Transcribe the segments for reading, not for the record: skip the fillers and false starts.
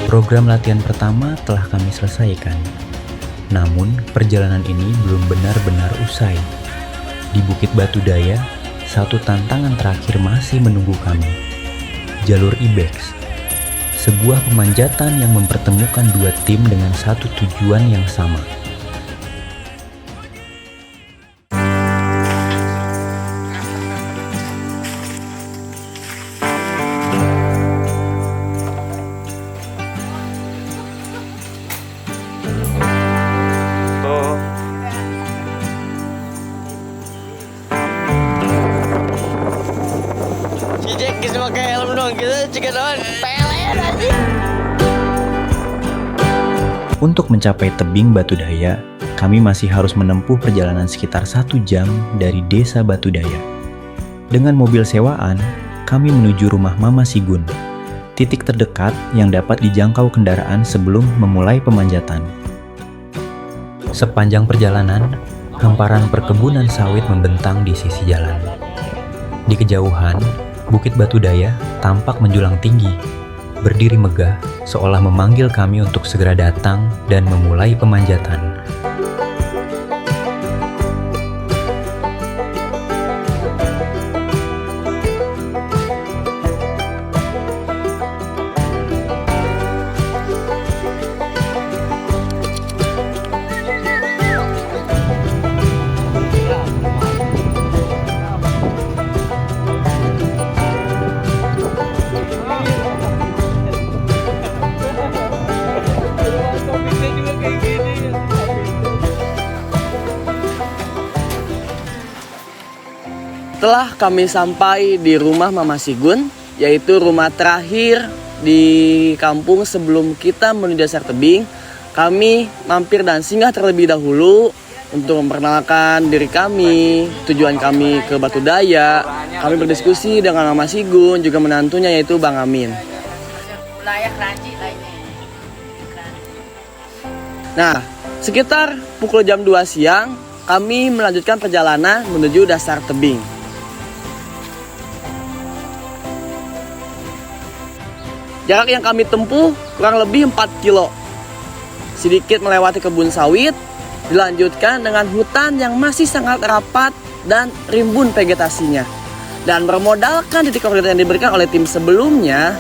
Program latihan pertama telah kami selesaikan. Namun, perjalanan ini belum benar-benar usai. Di Bukit Batu Daya, satu tantangan terakhir masih menunggu kami. Jalur Ibex, sebuah pemanjatan yang mempertemukan dua tim dengan satu tujuan yang sama. Untuk mencapai tebing Batu Daya, kami masih harus menempuh perjalanan sekitar 1 jam dari desa Batu Daya. Dengan mobil sewaan, kami menuju rumah Mama Sigun, titik terdekat yang dapat dijangkau kendaraan sebelum memulai pemanjatan. Sepanjang perjalanan, hamparan perkebunan sawit membentang di sisi jalan. Di kejauhan, Bukit Batu Daya tampak menjulang tinggi, berdiri megah seolah memanggil kami untuk segera datang dan memulai pemanjatan. Setelah kami sampai di rumah Mama Sigun, yaitu rumah terakhir di kampung sebelum kita menuju dasar tebing, kami mampir dan singgah terlebih dahulu untuk memperkenalkan diri kami, tujuan kami ke Batu Daya. Kami berdiskusi dengan Mama Sigun, juga menantunya yaitu Bang Amin. Nah, sekitar pukul jam 2 siang, kami melanjutkan perjalanan menuju dasar tebing. Jarak yang kami tempuh kurang lebih 4 kilo. Sedikit melewati kebun sawit, dilanjutkan dengan hutan yang masih sangat rapat dan rimbun vegetasinya. Dan bermodalkan titik koordinat yang diberikan oleh tim sebelumnya,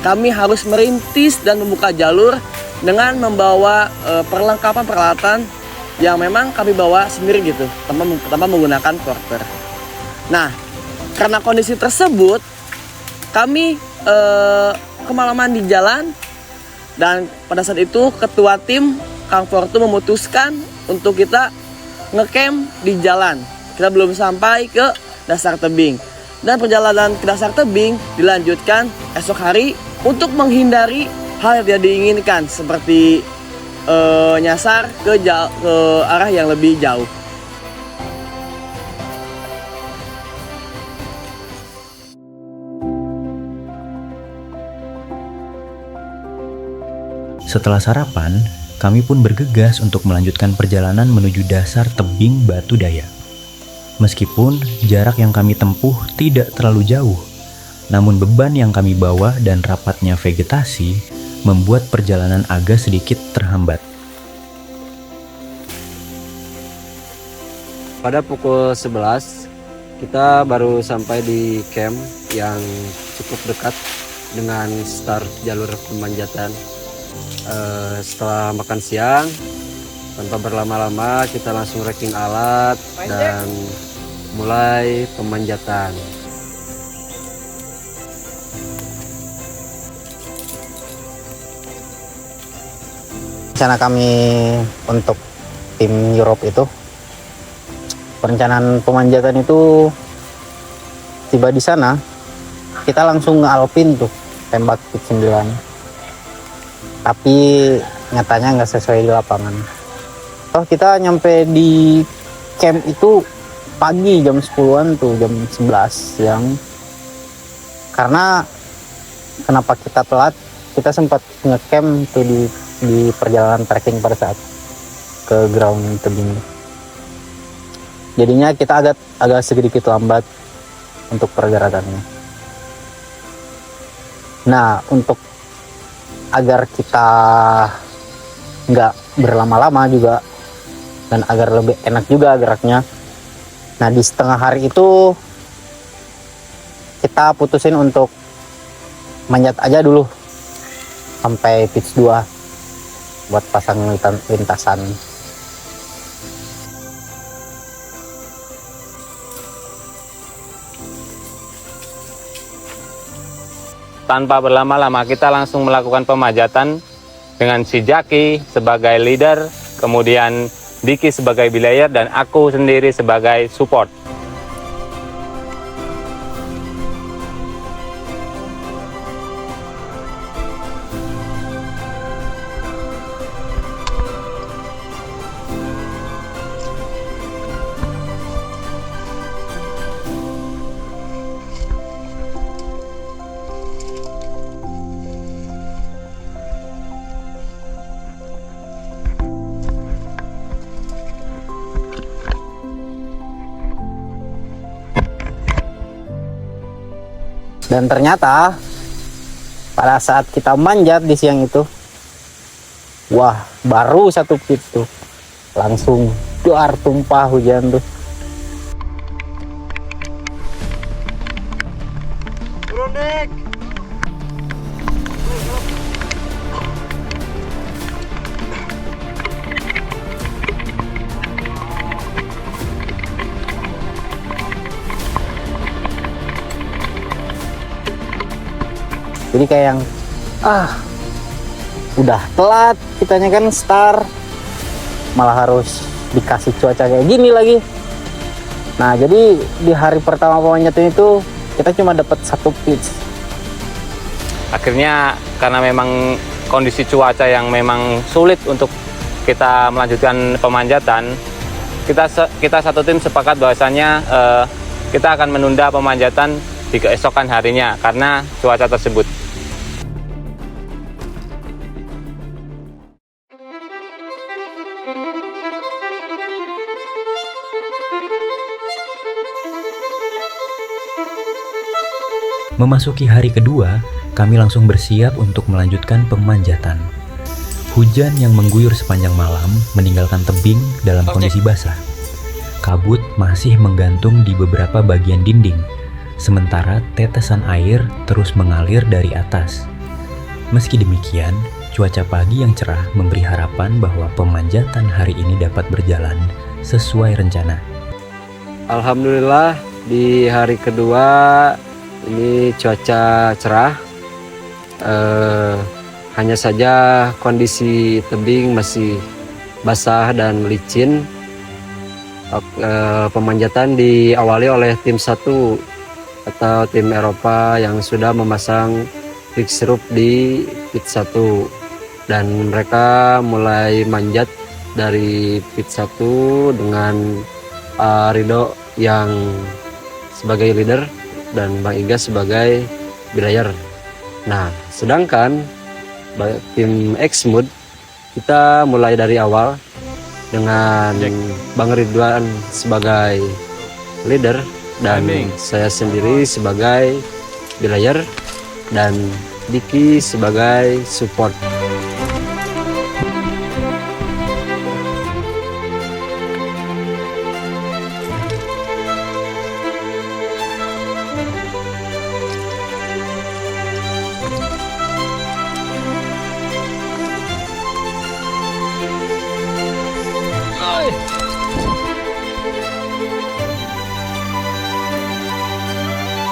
kami harus merintis dan membuka jalur dengan membawa perlengkapan peralatan yang memang kami bawa sendiri gitu, tanpa menggunakan porter. Nah, karena kondisi tersebut, kami kemalaman di jalan, dan pada saat itu ketua tim Kang Fortu memutuskan untuk kita ngecamp di jalan. Kita belum sampai ke dasar tebing, dan perjalanan ke dasar tebing dilanjutkan esok hari untuk menghindari hal yang tidak diinginkan seperti nyasar ke arah yang lebih jauh. Setelah sarapan, kami pun bergegas untuk melanjutkan perjalanan menuju dasar tebing Batu Daya. Meskipun jarak yang kami tempuh tidak terlalu jauh, namun beban yang kami bawa dan rapatnya vegetasi membuat perjalanan agak sedikit terhambat. Pada pukul 11, kita baru sampai di camp yang cukup dekat dengan start jalur pemanjatan. Setelah makan siang, tanpa berlama-lama kita langsung racking alat dan mulai pemanjatan. Rencana kami untuk tim Europe itu, perencanaan pemanjatan itu tiba di sana, kita langsung nge-alpin tuh, tembak pit 9. Tapi nyatanya nggak sesuai di lapangan. Toh kita nyampe di camp itu pagi jam 10-an tuh, jam 11 siang. Karena kenapa kita telat, kita sempat nge-camp tuh di perjalanan trekking pada saat ke ground tebing. Jadinya kita agak sedikit lambat untuk pergerakannya. Nah, untuk agar kita nggak berlama-lama juga dan agar lebih enak juga geraknya. Nah di setengah hari itu kita putusin untuk manjat aja dulu sampai pitch 2 buat pasang lintasan. Tanpa berlama-lama kita langsung melakukan pemanjatan dengan si Jaki sebagai leader, kemudian Diki sebagai belayer, dan aku sendiri sebagai support. Dan ternyata pada saat kita manjat di siang itu, wah baru satu pitch tuh langsung duar tumpah hujan tuh. Jadi kayak yang udah telat kitanya kan start, malah harus dikasih cuaca kayak gini lagi. Nah jadi di hari pertama pemanjatan itu kita cuma dapat satu pitch. Akhirnya karena memang kondisi cuaca yang memang sulit untuk kita melanjutkan pemanjatan, kita satu tim sepakat bahwasanya kita akan menunda pemanjatan di keesokan harinya karena cuaca tersebut. Memasuki hari kedua, kami langsung bersiap untuk melanjutkan pemanjatan. Hujan yang mengguyur sepanjang malam meninggalkan tebing dalam kondisi basah. Kabut masih menggantung di beberapa bagian dinding, sementara tetesan air terus mengalir dari atas. Meski demikian, cuaca pagi yang cerah memberi harapan bahwa pemanjatan hari ini dapat berjalan sesuai rencana. Alhamdulillah di hari kedua ini cuaca cerah, hanya saja kondisi tebing masih basah dan licin. Pemanjatan diawali oleh tim 1 atau tim Eropa yang sudah memasang fix rope di pit 1, dan mereka mulai manjat dari pit 1 dengan Rido yang sebagai leader dan Bang Iga sebagai belayer. Nah, sedangkan tim Exmood kita mulai dari awal dengan Bang Ridwan sebagai leader dan saya sendiri sebagai belayer dan Diki sebagai support.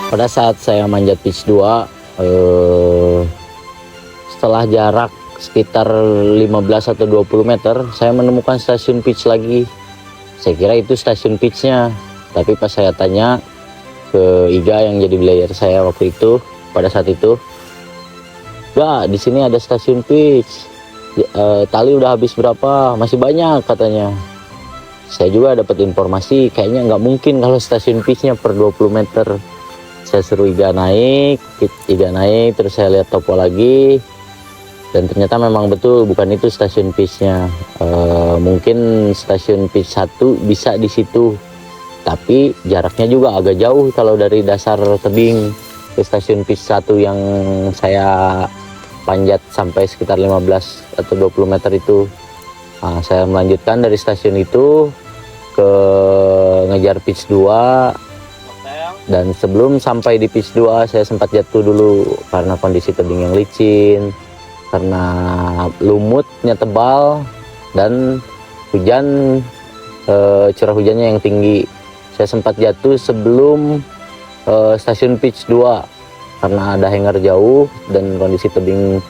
Pada saat saya manjat pitch 2, setelah jarak sekitar 15 atau 20 meter, saya menemukan stasiun pitch lagi. Saya kira itu stasiun pitchnya, tapi pas saya tanya ke Iga yang jadi belayer saya waktu itu, pada saat itu, "Gak, di sini ada stasiun pitch. Tali udah habis berapa? Masih banyak," katanya. Saya juga dapat informasi, kayaknya nggak mungkin kalau stasiun pitchnya per 20 meter. Saya suruh Iga naik, terus saya lihat topo lagi, dan ternyata memang betul bukan itu stasiun pitchnya. Mungkin stasiun pitch 1 bisa di situ, tapi jaraknya juga agak jauh kalau dari dasar tebing ke stasiun pitch 1 yang saya panjat sampai sekitar 15 atau 20 meter itu. Nah, saya melanjutkan dari stasiun itu ke ngejar pitch 2, dan sebelum sampai di pitch 2 saya sempat jatuh dulu karena kondisi tebing yang licin, karena lumutnya tebal dan hujan, curah hujannya yang tinggi. Saya sempat jatuh sebelum stasiun pitch 2 karena ada hanger jauh dan kondisi tebing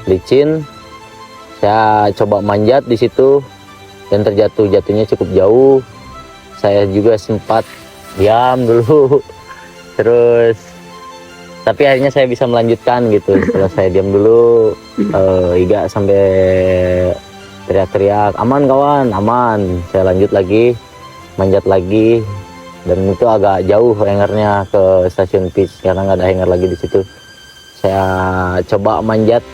licin. Saya coba manjat di situ dan jatuhnya cukup jauh. Saya juga sempat diam dulu, terus tapi akhirnya saya bisa melanjutkan gitu. Setelah saya diam dulu, Iga sampai teriak-teriak, "Aman kawan, aman." Saya lanjut lagi, manjat lagi, dan itu agak jauh hangernya ke stasiun pitch karena nggak ada hanger lagi di situ. Saya coba manjat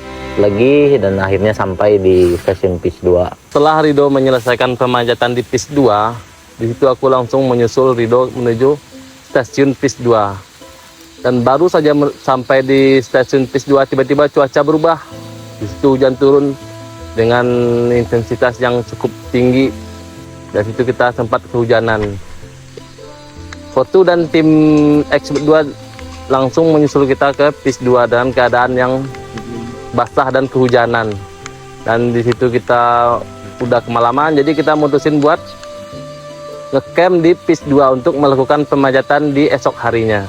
lagi dan akhirnya sampai di stasiun pitch 2. Setelah Rido menyelesaikan pemanjatan di pitch 2, di situ aku langsung menyusul Rido menuju stasiun pitch 2. Dan baru saja sampai di stasiun pitch 2 tiba-tiba cuaca berubah. Di situ hujan turun dengan intensitas yang cukup tinggi. Dari situ kita sempat kehujanan. Foto dan tim X2 langsung menyusul kita ke pitch 2 dalam keadaan yang basah dan kehujanan. Dan di situ kita udah kemalaman, jadi kita mutusin buat ngecamp di pitch 2 untuk melakukan pemanjatan di esok harinya.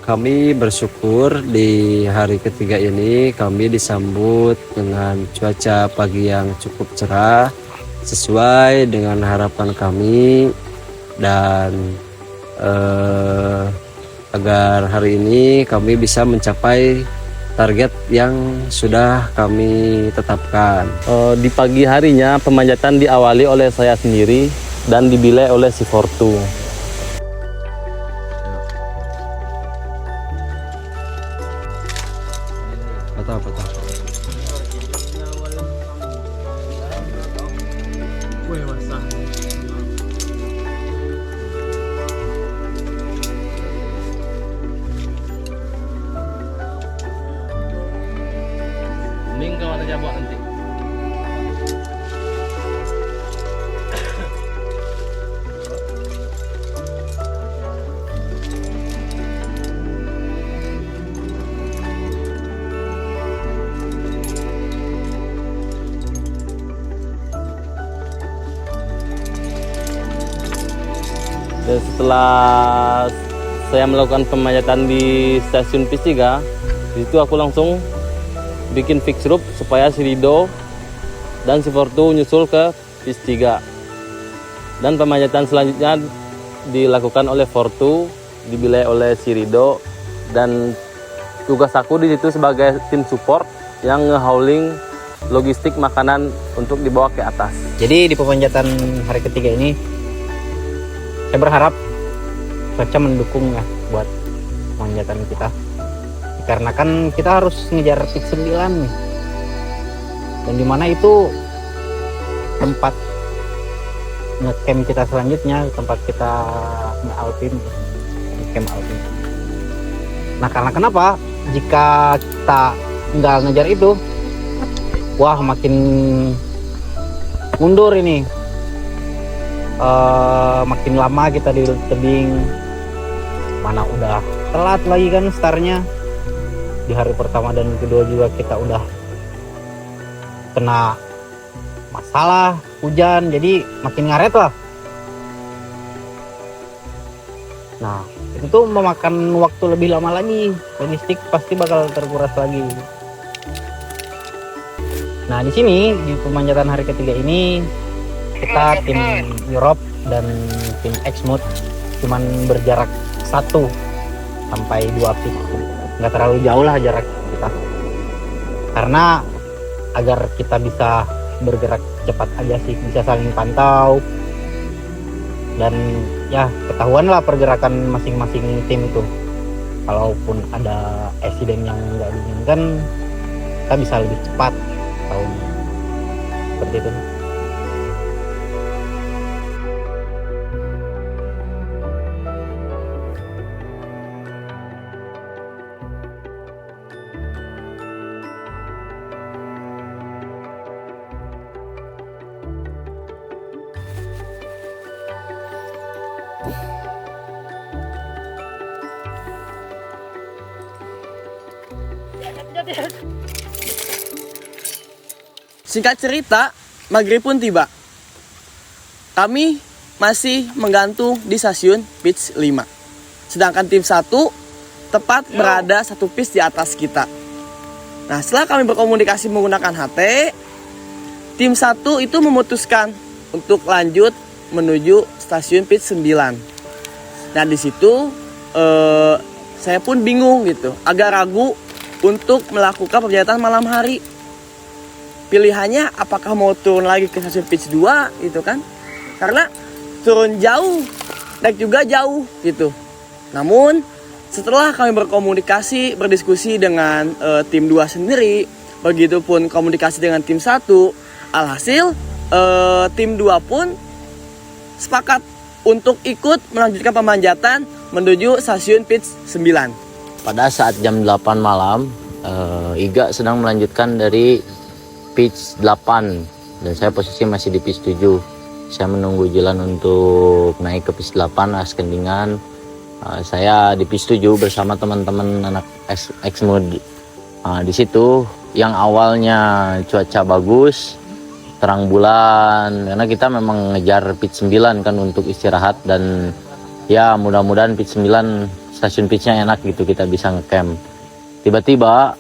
Kami bersyukur di hari ketiga ini kami disambut dengan cuaca pagi yang cukup cerah sesuai dengan harapan kami, dan agar hari ini kami bisa mencapai target yang sudah kami tetapkan. Di pagi harinya pemanjatan diawali oleh saya sendiri dan dibilai oleh si Fortu. Mending kawan aja buat nanti. Dan setelah saya melakukan pemanjatan di stasiun pitch 3, di situ aku langsung bikin fix rope supaya si Rido dan si Fortu nyusul ke pitch 3. Dan pemanjatan selanjutnya dilakukan oleh Fortu, dibilai oleh si Rido, dan tugas aku di situ sebagai tim support yang ngehauling logistik makanan untuk dibawa ke atas. Jadi di pemanjatan hari ketiga ini saya berharap cuaca mendukung ya buat pemanjatan kita, karena kan kita harus ngejar pitch 9 nih, dan dimana itu tempat ngecamp kita selanjutnya, tempat kita nge-alpin, ngecamp alpin. Nah, karena kenapa jika kita nggak ngejar itu, wah makin mundur ini, makin lama kita di tebing, mana udah telat lagi kan startnya. Di hari pertama dan kedua juga kita udah kena masalah hujan, jadi makin ngaret lah. Nah, itu tuh memakan waktu lebih lama lagi, logistik pasti bakal terkuras lagi. Nah, di sini di pemanjatan hari ketiga ini kita tim Europe dan tim Exmut cuman berjarak 1 sampai 2 feet, nggak terlalu jauh lah jarak kita, karena agar kita bisa bergerak cepat aja sih, bisa saling pantau dan ya ketahuan lah pergerakan masing-masing tim itu. Kalaupun ada insiden yang nggak diinginkan, kita bisa lebih cepat tahu, seperti itu. Singkat cerita, maghrib pun tiba. Kami masih menggantung di stasiun pitch 5. Sedangkan tim 1 tepat berada 1 pitch di atas kita. Nah, setelah kami berkomunikasi menggunakan HT, tim 1 itu memutuskan untuk lanjut menuju stasiun pitch 9. Nah, di situ saya pun bingung gitu, agak ragu untuk melakukan perjalanan malam hari. Pilihannya apakah mau turun lagi ke stasiun pitch 2 gitu kan? Karena turun jauh, naik juga jauh gitu. Namun setelah kami berkomunikasi, berdiskusi dengan tim 2 sendiri, begitupun komunikasi dengan tim 1, alhasil tim 2 pun sepakat untuk ikut melanjutkan pemanjatan menuju stasiun pitch 9. Pada saat jam 8 malam, Iga sedang melanjutkan dari pitch 8 dan saya posisi masih di pitch 7. Saya menunggu jalan untuk naik ke pitch 8 Askendingan. Saya di pitch 7 bersama teman-teman anak Exmood. Di situ yang awalnya cuaca bagus, terang bulan, karena kita memang ngejar pitch 9 kan untuk istirahat, dan ya mudah-mudahan pitch 9 stasiun pitchnya enak gitu, kita bisa ngecamp. Tiba-tiba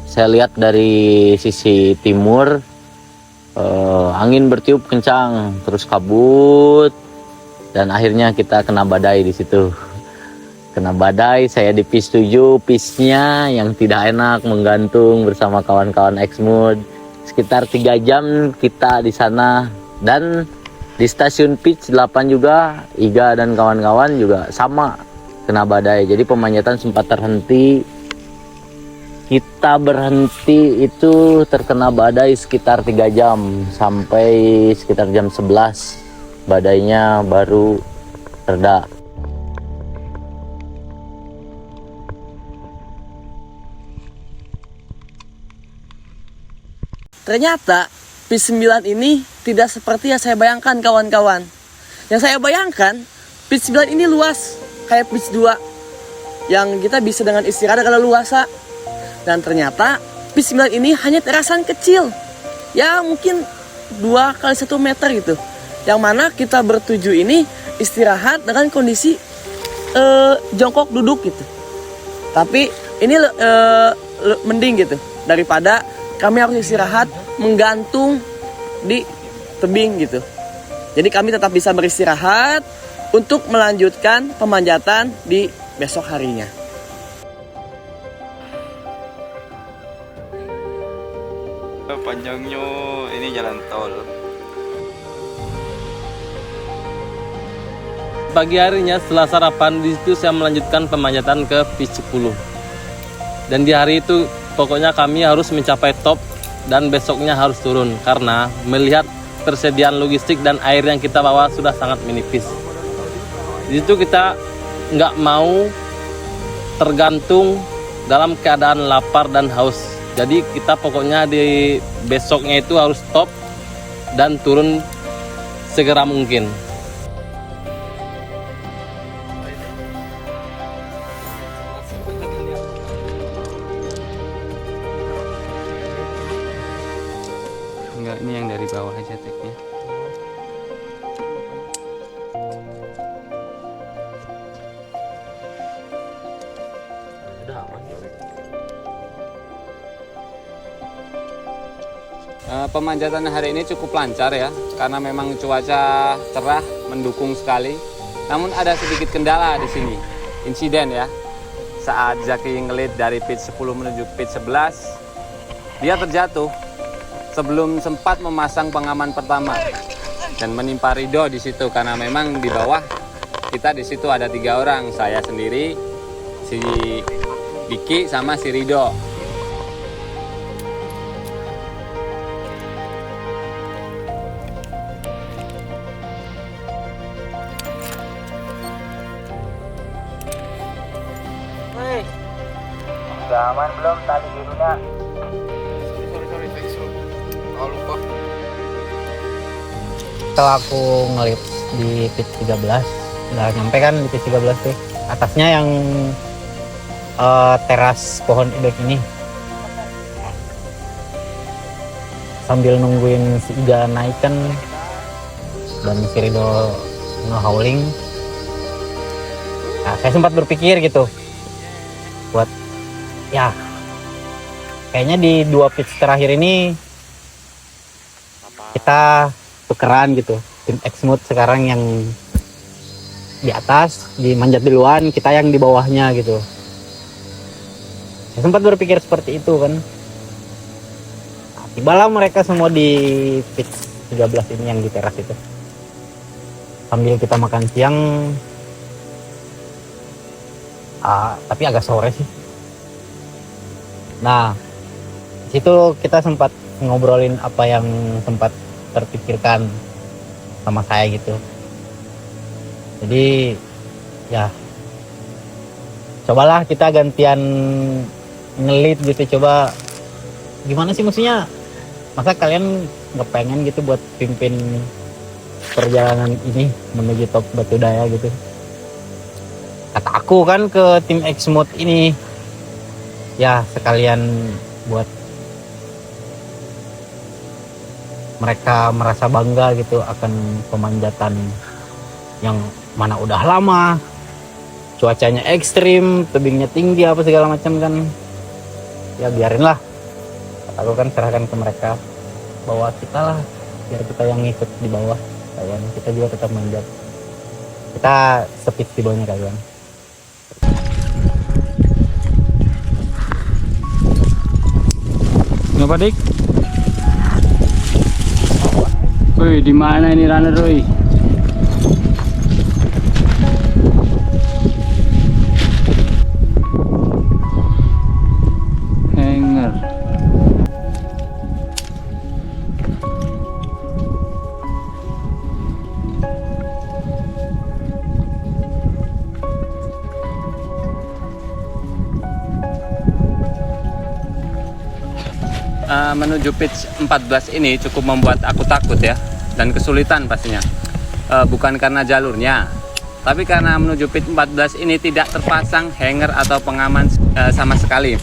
saya lihat dari sisi timur angin bertiup kencang, terus kabut, dan akhirnya kita kena badai di situ. Kena badai, saya di pitch 7, pitchnya yang tidak enak, menggantung bersama kawan-kawan Exmood. Sekitar 3 jam kita di sana, dan di stasiun pitch 8 juga Iga dan kawan-kawan juga sama kena badai. Jadi pemanjatan sempat terhenti. Kita berhenti itu terkena badai sekitar 3 jam, sampai sekitar jam 11 badainya baru reda. Ternyata pitch 9 ini tidak seperti yang saya bayangkan, kawan-kawan. Yang saya bayangkan, pitch 9 ini luas kayak pitch 2, yang kita bisa dengan istirahat kalau luasa. Dan ternyata pitch 9 ini hanya terasan kecil, ya mungkin 2 kali 1 meter gitu, yang mana kita bertuju ini istirahat dengan kondisi jongkok duduk gitu. Tapi ini mending gitu daripada kami harus istirahat menggantung di tebing gitu. Jadi kami tetap bisa beristirahat untuk melanjutkan pemanjatan di besok harinya. Panjangnya ini jalan tol. Pagi harinya setelah sarapan di situ saya melanjutkan pemanjatan ke pitch 10. Dan di hari itu pokoknya kami harus mencapai top dan besoknya harus turun, karena melihat persediaan logistik dan air yang kita bawa sudah sangat menipis. Di situ kita nggak mau tergantung dalam keadaan lapar dan haus. Jadi kita pokoknya di besoknya itu harus top dan turun segera mungkin. Enggak, ini yang dari bawah aja tagnya. Pemanjatan hari ini cukup lancar ya, karena memang cuaca cerah mendukung sekali. Namun ada sedikit kendala di sini, insiden ya. Saat Zaki ngelit dari pitch 10 menuju pitch 11, dia terjatuh sebelum sempat memasang pengaman pertama dan menimpa Rido di situ, karena memang di bawah kita di situ ada 3 orang, saya sendiri, si Diki sama si Rido. Udah aman belum tali birunya? Setelah aku ngelip di pit 13, Udah nyampe kan di PIS 13 tuh. Atasnya yang teras pohon ebek ini. Sambil nungguin si Iga naik kan dan si Rido nge-howling. Nah, saya sempat berpikir gitu buat ya kayaknya di 2 pitch terakhir ini kita tukeran gitu. Tim Exmooth sekarang yang di atas, di manjat duluan, kita yang di bawahnya gitu. Saya sempat berpikir seperti itu kan. Nah, tibalah mereka semua di pitch 13 ini yang di teras itu. Sambil kita makan siang, tapi agak sore sih. Nah, di situ kita sempat ngobrolin apa yang sempat terpikirkan sama saya gitu. Jadi ya cobalah kita gantian ngelit gitu, coba gimana sih maksudnya, masa kalian nggak pengen gitu buat pimpin perjalanan ini menuju top Batu Daya gitu. Kata aku kan ke tim Exmooth ini ya sekalian buat mereka merasa bangga gitu akan pemanjatan yang mana udah lama, cuacanya ekstrim, tebingnya tinggi apa segala macam kan. Ya biarin lah, aku kan serahkan ke mereka, bawa kita lah, biar kita yang ngikut di bawah kalian, kita juga tetap manjat, kita speed di bawahnya kalian. Ngapa dik? Woi, di mana ini runner, woi? Hanger. Menuju pitch 14 ini cukup membuat aku takut ya, dan kesulitan pastinya. Bukan karena jalurnya, tapi karena menuju pitch 14 ini tidak terpasang hanger atau pengaman sama sekali.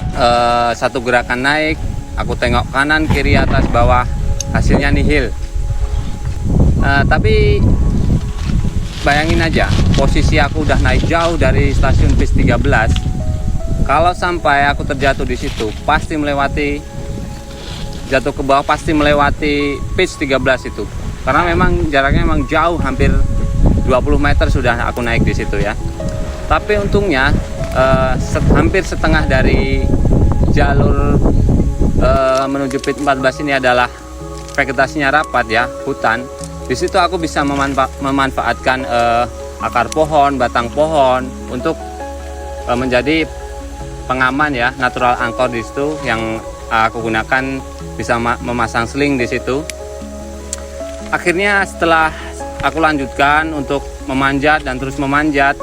Satu gerakan naik, aku tengok kanan, kiri, atas, bawah, hasilnya nihil. Tapi bayangin aja, posisi aku udah naik jauh dari stasiun pitch 13. Kalau sampai aku terjatuh di situ, pasti melewati jatuh ke bawah, pasti melewati pitch 13 itu, karena memang jaraknya memang jauh, hampir 20 meter sudah aku naik di situ ya. Tapi untungnya hampir setengah dari jalur menuju pitch 14 ini adalah vegetasinya rapat ya, hutan. Di situ aku bisa memanfaatkan akar pohon, batang pohon untuk menjadi pengaman ya, natural anchor di situ yang aku gunakan, bisa memasang sling di situ. Akhirnya setelah aku lanjutkan untuk memanjat dan terus memanjat,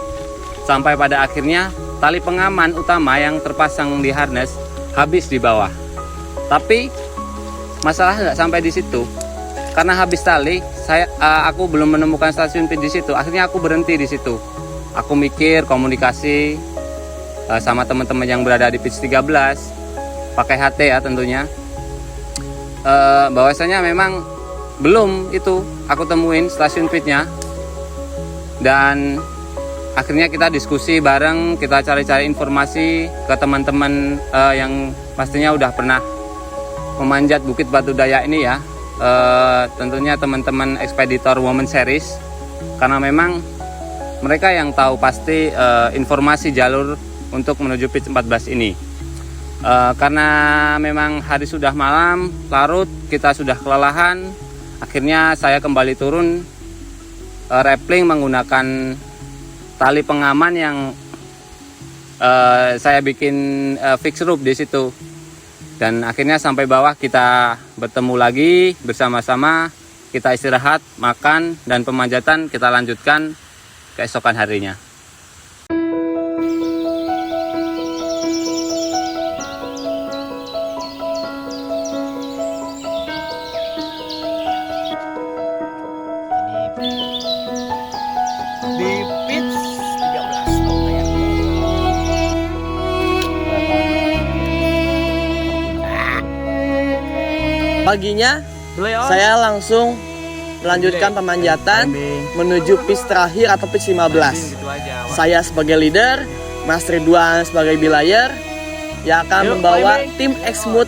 sampai pada akhirnya tali pengaman utama yang terpasang di harness habis di bawah. Tapi masalah nggak sampai di situ, karena habis tali, aku belum menemukan stasiun pitch di situ. Akhirnya aku berhenti di situ. Aku mikir, komunikasi sama teman-teman yang berada di pitch 13, pakai HT ya tentunya. Bahwasanya memang belum itu aku temuin stasiun pitch-nya, dan akhirnya kita diskusi bareng, kita cari-cari informasi ke teman-teman yang pastinya udah pernah memanjat Bukit Batu Daya ini ya, tentunya teman-teman ekspeditor Women Series, karena memang mereka yang tahu pasti informasi jalur untuk menuju pitch 14 ini. Karena memang hari sudah malam, larut, kita sudah kelelahan, akhirnya saya kembali turun rappelling menggunakan tali pengaman yang saya bikin fix rope di situ. Dan akhirnya sampai bawah kita bertemu lagi bersama-sama, kita istirahat, makan, dan pemanjatan kita lanjutkan keesokan harinya. Di Paginya saya langsung melanjutkan pemanjatan menuju pitch terakhir atau pitch 15. Saya sebagai leader, Mas Ridwan sebagai belayer yang akan membawa tim Exmut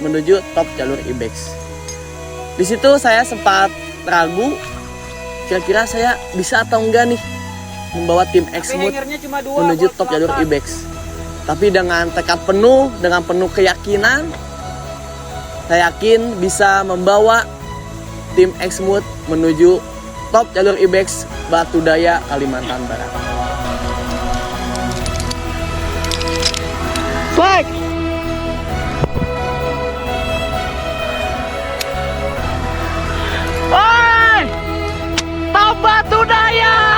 menuju top jalur Ibex. Di situ saya sempat ragu, kira-kira saya bisa atau enggak nih membawa tim Exmut menuju top jalur Ibex. Tapi dengan tekad penuh, dengan penuh keyakinan, saya yakin bisa membawa tim Exmut menuju top jalur Ibex Batu Daya, Kalimantan Barat. Flag! Oi! Top Batu Daya!